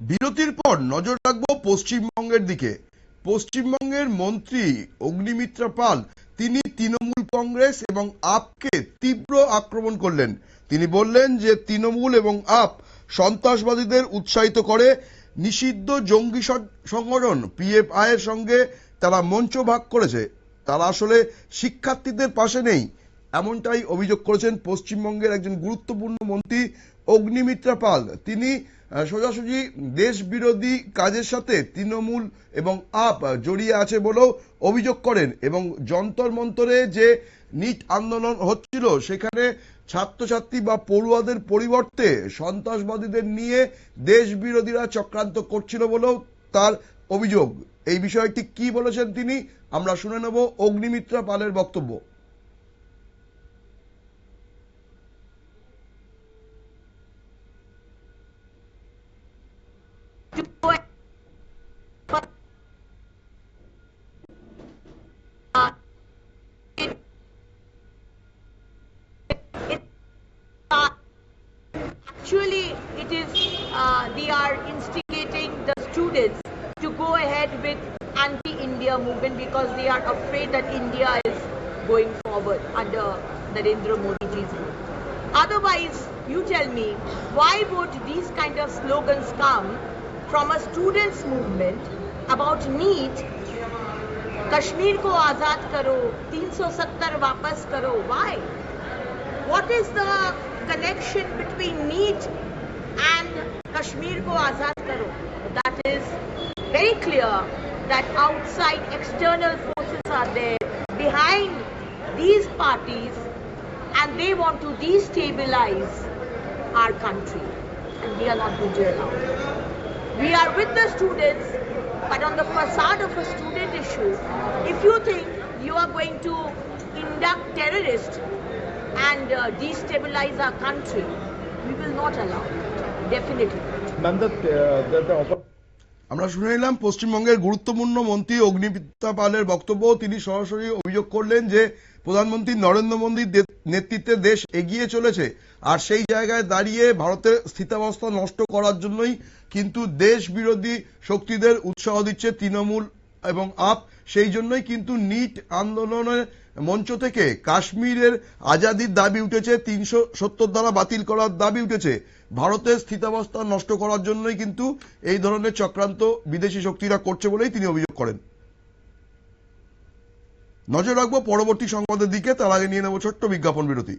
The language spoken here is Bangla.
বিরতির পর নজর রাখবো পশ্চিমবঙ্গের দিকে। পশ্চিমবঙ্গের মন্ত্রী অগ্নিমিত্রা পাল তিনি তৃণমূল কংগ্রেস এবং আপকে তীব্র আক্রমণ করলেন। তিনি বললেন যে তৃণমূল এবং আপ সন্ত্রাসবাদীদের উৎসাহিত করে, নিষিদ্ধ জঙ্গি সংগঠন পিএফআই এর সঙ্গে তারা মঞ্চ ভাগ করেছে, তারা আসলে শিক্ষার্থীদের পাশে নেই, এমনটাই অভিযোগ করেছেন পশ্চিমবঙ্গের একজন গুরুত্বপূর্ণ মন্ত্রী অগ্নিমিত্রা পাল। তিনি সোজাসুজি দেশ বিরোধী কাজের সাথে তৃণমূল এবং আপ জড়িয়ে আছে বলেও অভিযোগ করেন এবং যন্তর মন্তরে যে নিট আন্দোলন হচ্ছিল সেখানে ছাত্রছাত্রী বা পড়ুয়াদের পরিবর্তে সন্ত্রাসবাদীদের নিয়ে দেশ বিরোধীরা চক্রান্ত করছিল বলেও তার অভিযোগ। এই বিষয়টি কি বলেছেন তিনি, আমরা শুনে নেব অগ্নিমিত্রা পালের বক্তব্য। Actually, it is they are instigating the students to go ahead with anti-India movement because they are afraid that India is going forward under Narendra Modi's rule. Otherwise, you tell me, why would these kind of slogans come from a students' movement about NEET? Kashmir ko azad karo, 370 वापस करो. Why? What is the connection between NEET and Kashmir ko azad karo? That is very clear that outside external forces are there behind these parties and they want to destabilize our country, and we are not going to allow it. We are with the students, but on the facade of a student issue, if you think you are going to induct terrorists and destabilize our country, we will not allow it. Definitely not. আমরা শুনে নিলাম পশ্চিমবঙ্গের গুরুত্বপূর্ণ মন্ত্রী অগ্নিমিত্রা পালের বক্তব্য। তিনি সরাসরি অভিযোগ করলেন যে প্রধানমন্ত্রী নরেন্দ্র মোদীর নেতৃত্বে দেশ এগিয়ে চলেছে, আর সেই জায়গায় দাঁড়িয়ে ভারতের স্থিতাবস্থা নষ্ট করার জন্যই কিন্তু দেশ বিরোধী শক্তিদের উৎসাহ দিচ্ছে তৃণমূল এবং আপ। সেই জন্যই কিন্তু নিট আন্দোলনের মঞ্চ থেকে কাশ্মীরের আজাদির দাবি উঠেছে, 370 ধারা বাতিল করার দাবি উঠেছে। ভারতের স্থিতাবস্থা নষ্ট করার জন্যই কিন্তু এই ধরনের চক্রান্ত বিদেশি শক্তিরা করছে বলেই তিনি অভিযোগ করেন। নজর রাখবো পরবর্তী সংবাদের দিকে, তার আগে নিয়ে নেব ছোট্ট বিজ্ঞাপন বিরতি।